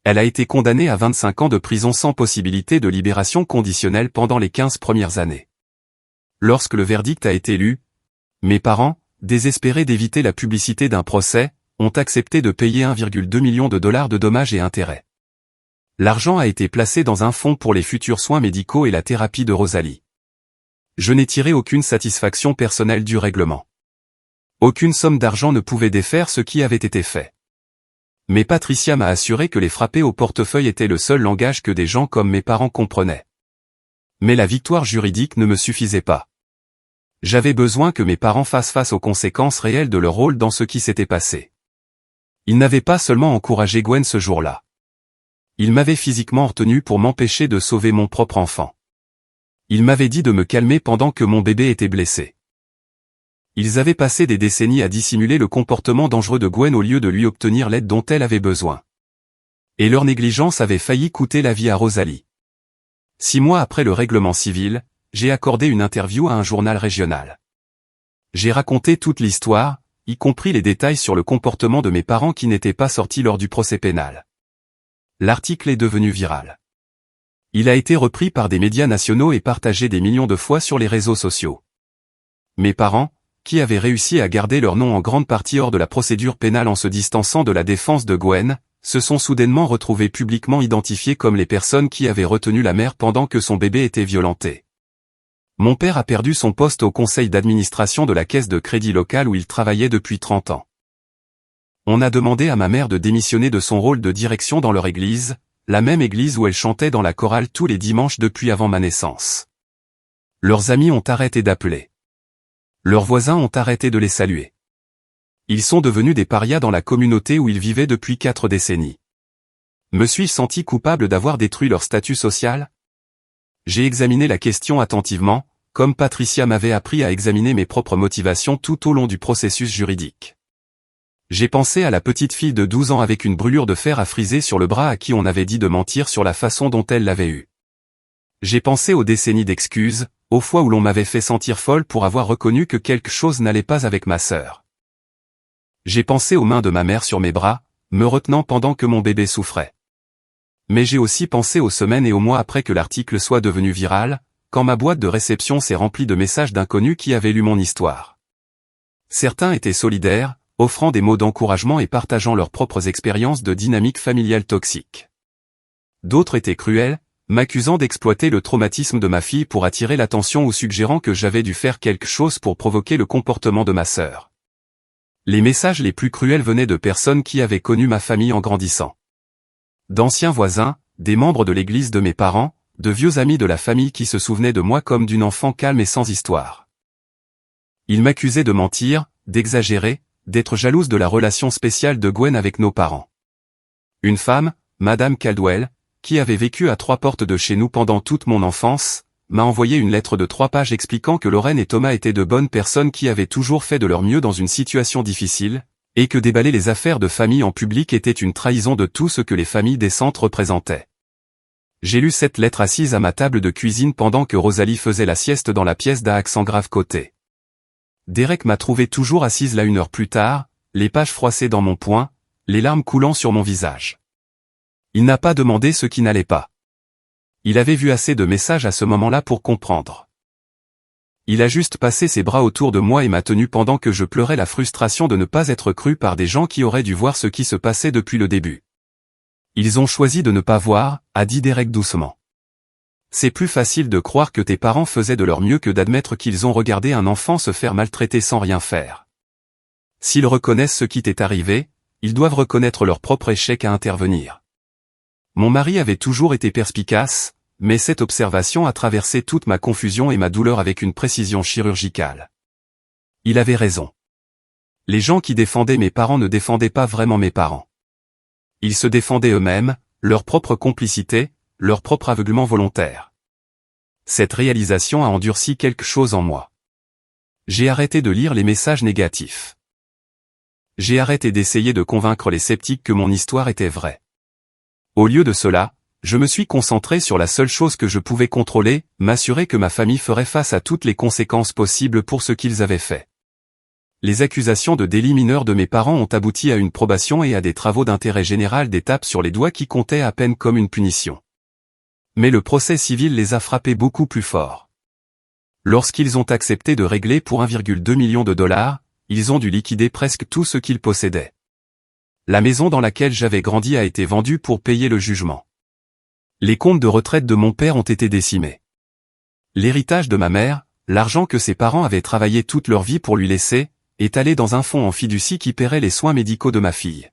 Elle a été condamnée à 25 ans de prison sans possibilité de libération conditionnelle pendant les 15 premières années. Lorsque le verdict a été lu, mes parents, désespérés d'éviter la publicité d'un procès, ont accepté de payer 1,2 million de dollars de dommages et intérêts. L'argent a été placé dans un fonds pour les futurs soins médicaux et la thérapie de Rosalie. Je n'ai tiré aucune satisfaction personnelle du règlement. Aucune somme d'argent ne pouvait défaire ce qui avait été fait. Mais Patricia m'a assuré que les frappés au portefeuille étaient le seul langage que des gens comme mes parents comprenaient. Mais la victoire juridique ne me suffisait pas. J'avais besoin que mes parents fassent face aux conséquences réelles de leur rôle dans ce qui s'était passé. Ils n'avaient pas seulement encouragé Gwen ce jour-là. Ils m'avaient physiquement retenu pour m'empêcher de sauver mon propre enfant. Ils m'avaient dit de me calmer pendant que mon bébé était blessé. Ils avaient passé des décennies à dissimuler le comportement dangereux de Gwen au lieu de lui obtenir l'aide dont elle avait besoin. Et leur négligence avait failli coûter la vie à Rosalie. 6 mois après le règlement civil, j'ai accordé une interview à un journal régional. J'ai raconté toute l'histoire, y compris les détails sur le comportement de mes parents qui n'étaient pas sortis lors du procès pénal. L'article est devenu viral. Il a été repris par des médias nationaux et partagé des millions de fois sur les réseaux sociaux. Mes parents, qui avaient réussi à garder leur nom en grande partie hors de la procédure pénale en se distançant de la défense de Gwen, se sont soudainement retrouvés publiquement identifiés comme les personnes qui avaient retenu la mère pendant que son bébé était violenté. Mon père a perdu son poste au conseil d'administration de la caisse de crédit locale où il travaillait depuis 30 ans. On a demandé à ma mère de démissionner de son rôle de direction dans leur église, la même église où elle chantait dans la chorale tous les dimanches depuis avant ma naissance. Leurs amis ont arrêté d'appeler. Leurs voisins ont arrêté de les saluer. Ils sont devenus des parias dans la communauté où ils vivaient depuis 4 décennies. Me suis-je senti coupable d'avoir détruit leur statut social? J'ai examiné la question attentivement, comme Patricia m'avait appris à examiner mes propres motivations tout au long du processus juridique. J'ai pensé à la petite fille de 12 ans avec une brûlure de fer à friser sur le bras à qui on avait dit de mentir sur la façon dont elle l'avait eu. J'ai pensé aux décennies d'excuses, aux fois où l'on m'avait fait sentir folle pour avoir reconnu que quelque chose n'allait pas avec ma sœur. J'ai pensé aux mains de ma mère sur mes bras, me retenant pendant que mon bébé souffrait. Mais j'ai aussi pensé aux semaines et aux mois après que l'article soit devenu viral, quand ma boîte de réception s'est remplie de messages d'inconnus qui avaient lu mon histoire. Certains étaient solidaires, offrant des mots d'encouragement et partageant leurs propres expériences de dynamique familiale toxique. D'autres étaient cruels, m'accusant d'exploiter le traumatisme de ma fille pour attirer l'attention ou suggérant que j'avais dû faire quelque chose pour provoquer le comportement de ma sœur. Les messages les plus cruels venaient de personnes qui avaient connu ma famille en grandissant. D'anciens voisins, des membres de l'église de mes parents, de vieux amis de la famille qui se souvenaient de moi comme d'une enfant calme et sans histoire. Ils m'accusaient de mentir, d'exagérer, d'être jalouse de la relation spéciale de Gwen avec nos parents. Une femme, Madame Caldwell, qui avait vécu à 3 portes de chez nous pendant toute mon enfance, m'a envoyé une lettre de 3 pages expliquant que Lorraine et Thomas étaient de bonnes personnes qui avaient toujours fait de leur mieux dans une situation difficile, et que déballer les affaires de famille en public était une trahison de tout ce que les familles décentes représentaient. J'ai lu cette lettre assise à ma table de cuisine pendant que Rosalie faisait la sieste dans la pièce d'à accent grave côté. Derek m'a trouvé toujours assise là 1 heure plus tard, les pages froissées dans mon poing, les larmes coulant sur mon visage. Il n'a pas demandé ce qui n'allait pas. Il avait vu assez de messages à ce moment-là pour comprendre. Il a juste passé ses bras autour de moi et m'a tenu pendant que je pleurais la frustration de ne pas être cru par des gens qui auraient dû voir ce qui se passait depuis le début. Ils ont choisi de ne pas voir, a dit Derek doucement. C'est plus facile de croire que tes parents faisaient de leur mieux que d'admettre qu'ils ont regardé un enfant se faire maltraiter sans rien faire. S'ils reconnaissent ce qui t'est arrivé, ils doivent reconnaître leur propre échec à intervenir. Mon mari avait toujours été perspicace, mais cette observation a traversé toute ma confusion et ma douleur avec une précision chirurgicale. Il avait raison. Les gens qui défendaient mes parents ne défendaient pas vraiment mes parents. Ils se défendaient eux-mêmes, leur propre complicité, leur propre aveuglement volontaire. Cette réalisation a endurci quelque chose en moi. J'ai arrêté de lire les messages négatifs. J'ai arrêté d'essayer de convaincre les sceptiques que mon histoire était vraie. Au lieu de cela, je me suis concentré sur la seule chose que je pouvais contrôler, m'assurer que ma famille ferait face à toutes les conséquences possibles pour ce qu'ils avaient fait. Les accusations de délits mineurs de mes parents ont abouti à une probation et à des travaux d'intérêt général des tapes sur les doigts qui comptaient à peine comme une punition. Mais le procès civil les a frappés beaucoup plus fort. Lorsqu'ils ont accepté de régler pour 1,2 million de dollars, ils ont dû liquider presque tout ce qu'ils possédaient. La maison dans laquelle j'avais grandi a été vendue pour payer le jugement. Les comptes de retraite de mon père ont été décimés. L'héritage de ma mère, l'argent que ses parents avaient travaillé toute leur vie pour lui laisser, est allé dans un fonds en fiducie qui paierait les soins médicaux de ma fille.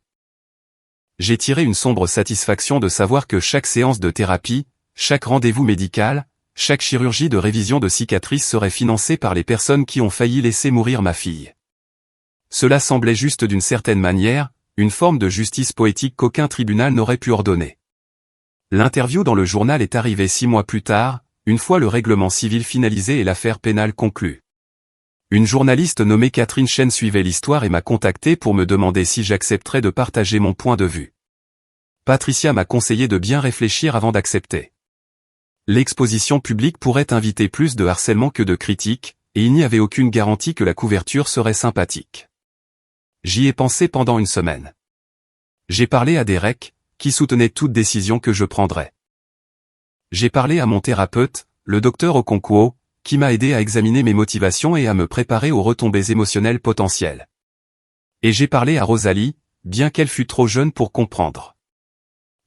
J'ai tiré une sombre satisfaction de savoir que chaque séance de thérapie, chaque rendez-vous médical, chaque chirurgie de révision de cicatrices serait financée par les personnes qui ont failli laisser mourir ma fille. Cela semblait juste d'une certaine manière, une forme de justice poétique qu'aucun tribunal n'aurait pu ordonner. L'interview dans le journal est arrivée 6 mois plus tard, une fois le règlement civil finalisé et l'affaire pénale conclue. Une journaliste nommée Catherine Chen suivait l'histoire et m'a contacté pour me demander si j'accepterais de partager mon point de vue. Patricia m'a conseillé de bien réfléchir avant d'accepter. L'exposition publique pourrait inviter plus de harcèlement que de critiques, et il n'y avait aucune garantie que la couverture serait sympathique. J'y ai pensé pendant une semaine. J'ai parlé à Derek, qui soutenait toute décision que je prendrais. J'ai parlé à mon thérapeute, le docteur Okonkwo, qui m'a aidé à examiner mes motivations et à me préparer aux retombées émotionnelles potentielles. Et j'ai parlé à Rosalie, bien qu'elle fût trop jeune pour comprendre.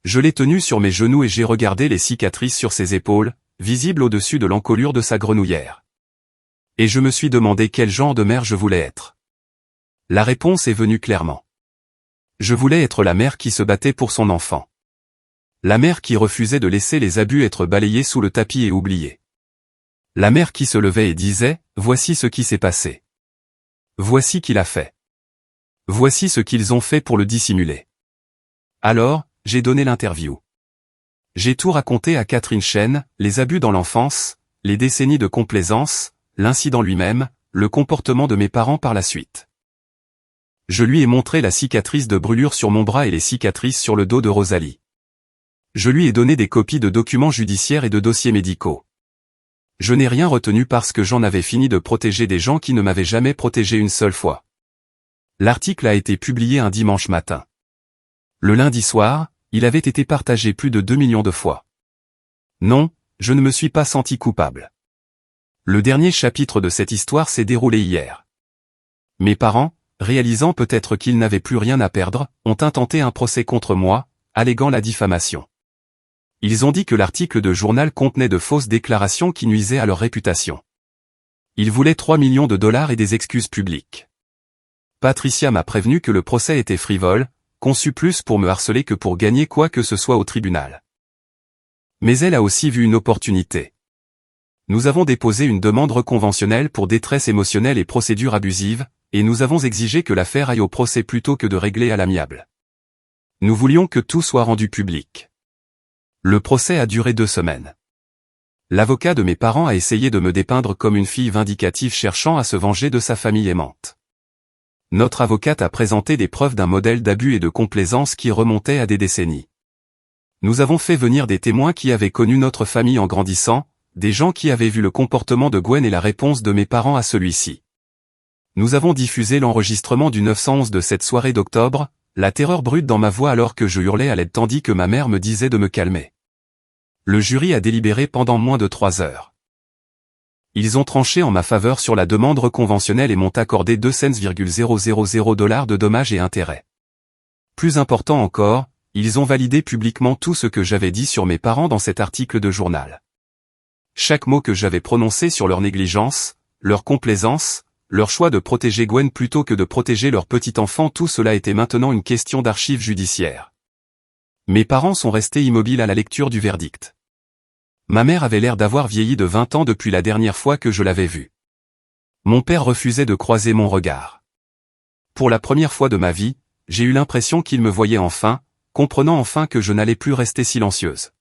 Je l'ai tenue sur mes genoux et j'ai regardé les cicatrices sur ses épaules, visibles au-dessus de l'encolure de sa grenouillère. Et je me suis demandé quel genre de mère je voulais être. La réponse est venue clairement. Je voulais être la mère qui se battait pour son enfant. La mère qui refusait de laisser les abus être balayés sous le tapis et oubliés. La mère qui se levait et disait, « Voici ce qui s'est passé. Voici qui l'a fait. Voici ce qu'ils ont fait pour le dissimuler. » Alors, j'ai donné l'interview. J'ai tout raconté à Catherine Chen, les abus dans l'enfance, les décennies de complaisance, l'incident lui-même, le comportement de mes parents par la suite. Je lui ai montré la cicatrice de brûlure sur mon bras et les cicatrices sur le dos de Rosalie. Je lui ai donné des copies de documents judiciaires et de dossiers médicaux. Je n'ai rien retenu parce que j'en avais fini de protéger des gens qui ne m'avaient jamais protégé une seule fois. L'article a été publié un dimanche matin. Le lundi soir, il avait été partagé plus de 2 millions de fois. Non, je ne me suis pas senti coupable. Le dernier chapitre de cette histoire s'est déroulé hier. Mes parents, réalisant peut-être qu'ils n'avaient plus rien à perdre, ont intenté un procès contre moi, alléguant la diffamation. Ils ont dit que l'article de journal contenait de fausses déclarations qui nuisaient à leur réputation. Ils voulaient 3 millions de dollars et des excuses publiques. Patricia m'a prévenu que le procès était frivole, conçu plus pour me harceler que pour gagner quoi que ce soit au tribunal. Mais elle a aussi vu une opportunité. Nous avons déposé une demande reconventionnelle pour détresse émotionnelle et procédure abusive, et nous avons exigé que l'affaire aille au procès plutôt que de régler à l'amiable. Nous voulions que tout soit rendu public. Le procès a duré 2 semaines. L'avocat de mes parents a essayé de me dépeindre comme une fille vindicative cherchant à se venger de sa famille aimante. Notre avocate a présenté des preuves d'un modèle d'abus et de complaisance qui remontait à des décennies. Nous avons fait venir des témoins qui avaient connu notre famille en grandissant, des gens qui avaient vu le comportement de Gwen et la réponse de mes parents à celui-ci. Nous avons diffusé l'enregistrement du 911 de cette soirée d'octobre, la terreur brute dans ma voix alors que je hurlais à l'aide tandis que ma mère me disait de me calmer. Le jury a délibéré pendant moins de 3 heures. Ils ont tranché en ma faveur sur la demande reconventionnelle et m'ont accordé 2,000 $ de dommages et intérêts. Plus important encore, ils ont validé publiquement tout ce que j'avais dit sur mes parents dans cet article de journal. Chaque mot que j'avais prononcé sur leur négligence, leur complaisance, leur choix de protéger Gwen plutôt que de protéger leur petit enfant, tout cela était maintenant une question d'archives judiciaires. Mes parents sont restés immobiles à la lecture du verdict. Ma mère avait l'air d'avoir vieilli de 20 ans depuis la dernière fois que je l'avais vue. Mon père refusait de croiser mon regard. Pour la première fois de ma vie, j'ai eu l'impression qu'il me voyait enfin, comprenant enfin que je n'allais plus rester silencieuse.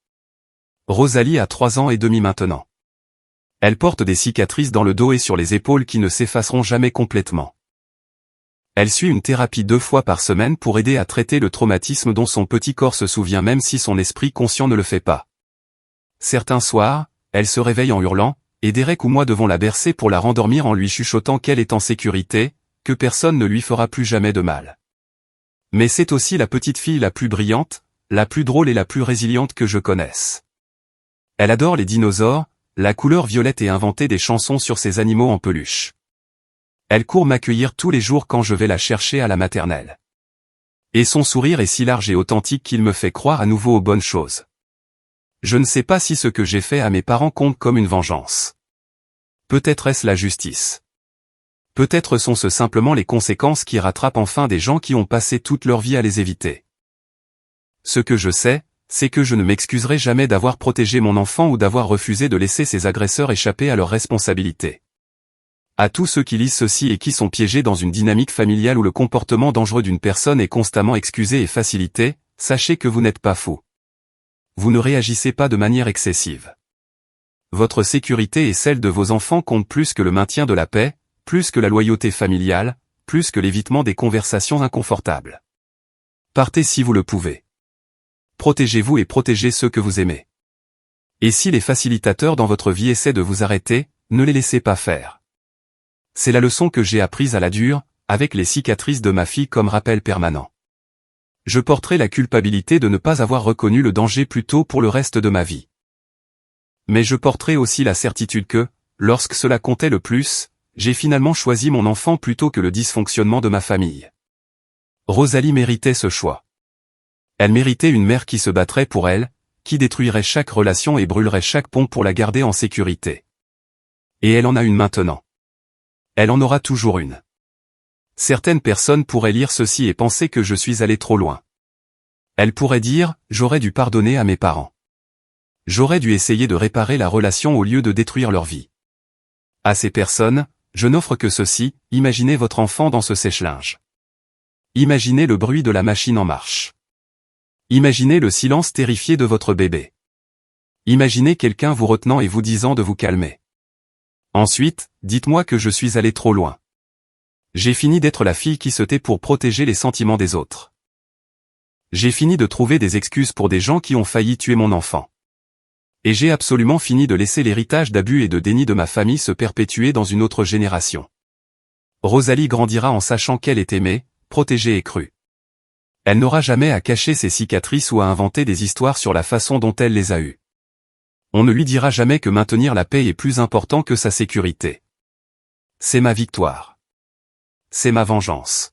Rosalie a 3 ans et demi maintenant. Elle porte des cicatrices dans le dos et sur les épaules qui ne s'effaceront jamais complètement. Elle suit une thérapie 2 fois par semaine pour aider à traiter le traumatisme dont son petit corps se souvient même si son esprit conscient ne le fait pas. Certains soirs, elle se réveille en hurlant, et Derek ou moi devons la bercer pour la rendormir en lui chuchotant qu'elle est en sécurité, que personne ne lui fera plus jamais de mal. Mais c'est aussi la petite fille la plus brillante, la plus drôle et la plus résiliente que je connaisse. Elle adore les dinosaures, la couleur violette et inventer des chansons sur ces animaux en peluche. Elle court m'accueillir tous les jours quand je vais la chercher à la maternelle. Et son sourire est si large et authentique qu'il me fait croire à nouveau aux bonnes choses. Je ne sais pas si ce que j'ai fait à mes parents compte comme une vengeance. Peut-être est-ce la justice. Peut-être sont-ce simplement les conséquences qui rattrapent enfin des gens qui ont passé toute leur vie à les éviter. Ce que je sais, c'est que je ne m'excuserai jamais d'avoir protégé mon enfant ou d'avoir refusé de laisser ses agresseurs échapper à leurs responsabilités. À tous ceux qui lisent ceci et qui sont piégés dans une dynamique familiale où le comportement dangereux d'une personne est constamment excusé et facilité, sachez que vous n'êtes pas fou. Vous ne réagissez pas de manière excessive. Votre sécurité et celle de vos enfants comptent plus que le maintien de la paix, plus que la loyauté familiale, plus que l'évitement des conversations inconfortables. Partez si vous le pouvez. Protégez-vous et protégez ceux que vous aimez. Et si les facilitateurs dans votre vie essaient de vous arrêter, ne les laissez pas faire. C'est la leçon que j'ai apprise à la dure, avec les cicatrices de ma fille comme rappel permanent. Je porterai la culpabilité de ne pas avoir reconnu le danger plus tôt pour le reste de ma vie. Mais je porterai aussi la certitude que, lorsque cela comptait le plus, j'ai finalement choisi mon enfant plutôt que le dysfonctionnement de ma famille. Rosalie méritait ce choix. Elle méritait une mère qui se battrait pour elle, qui détruirait chaque relation et brûlerait chaque pont pour la garder en sécurité. Et elle en a une maintenant. Elle en aura toujours une. Certaines personnes pourraient lire ceci et penser que je suis allé trop loin. Elles pourraient dire, j'aurais dû pardonner à mes parents. J'aurais dû essayer de réparer la relation au lieu de détruire leur vie. À ces personnes, je n'offre que ceci, imaginez votre enfant dans ce sèche-linge. Imaginez le bruit de la machine en marche. Imaginez le silence terrifié de votre bébé. Imaginez quelqu'un vous retenant et vous disant de vous calmer. Ensuite, dites-moi que je suis allé trop loin. J'ai fini d'être la fille qui se tait pour protéger les sentiments des autres. J'ai fini de trouver des excuses pour des gens qui ont failli tuer mon enfant. Et j'ai absolument fini de laisser l'héritage d'abus et de déni de ma famille se perpétuer dans une autre génération. Rosalie grandira en sachant qu'elle est aimée, protégée et crue. Elle n'aura jamais à cacher ses cicatrices ou à inventer des histoires sur la façon dont elle les a eues. On ne lui dira jamais que maintenir la paix est plus important que sa sécurité. C'est ma victoire. C'est ma vengeance.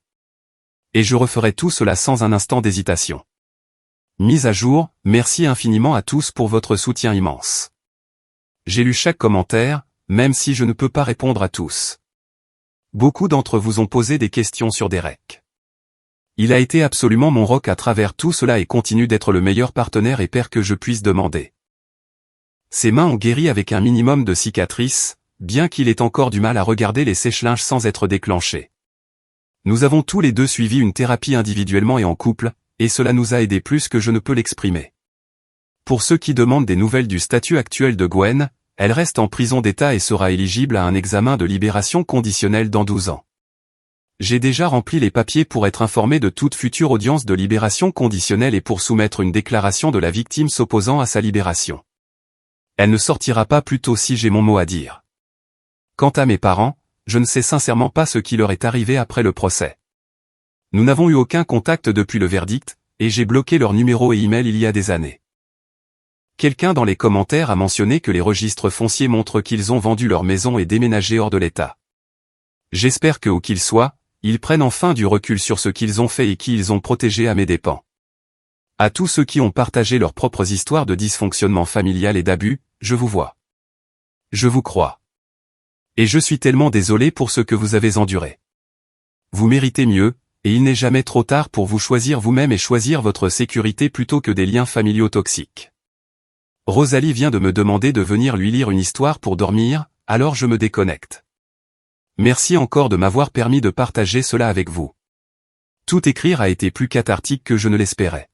Et je referai tout cela sans un instant d'hésitation. Mise à jour, merci infiniment à tous pour votre soutien immense. J'ai lu chaque commentaire, même si je ne peux pas répondre à tous. Beaucoup d'entre vous ont posé des questions sur Derek. Il a été absolument mon rock à travers tout cela et continue d'être le meilleur partenaire et père que je puisse demander. Ses mains ont guéri avec un minimum de cicatrices, bien qu'il ait encore du mal à regarder les sèche-linges sans être déclenché. Nous avons tous les deux suivi une thérapie individuellement et en couple, et cela nous a aidés plus que je ne peux l'exprimer. Pour ceux qui demandent des nouvelles du statut actuel de Gwen, elle reste en prison d'État et sera éligible à un examen de libération conditionnelle dans 12 ans. J'ai déjà rempli les papiers pour être informé de toute future audience de libération conditionnelle et pour soumettre une déclaration de la victime s'opposant à sa libération. Elle ne sortira pas plus tôt si j'ai mon mot à dire. Quant à mes parents, je ne sais sincèrement pas ce qui leur est arrivé après le procès. Nous n'avons eu aucun contact depuis le verdict, et j'ai bloqué leur numéro et email il y a des années. Quelqu'un dans les commentaires a mentionné que les registres fonciers montrent qu'ils ont vendu leur maison et déménagé hors de l'État. J'espère que, où qu'ils soient, ils prennent enfin du recul sur ce qu'ils ont fait et qui ils ont protégé à mes dépens. À tous ceux qui ont partagé leurs propres histoires de dysfonctionnement familial et d'abus, je vous vois. Je vous crois. Et je suis tellement désolé pour ce que vous avez enduré. Vous méritez mieux, et il n'est jamais trop tard pour vous choisir vous-même et choisir votre sécurité plutôt que des liens familiaux toxiques. Rosalie vient de me demander de venir lui lire une histoire pour dormir, alors je me déconnecte. Merci encore de m'avoir permis de partager cela avec vous. Tout écrire a été plus cathartique que je ne l'espérais.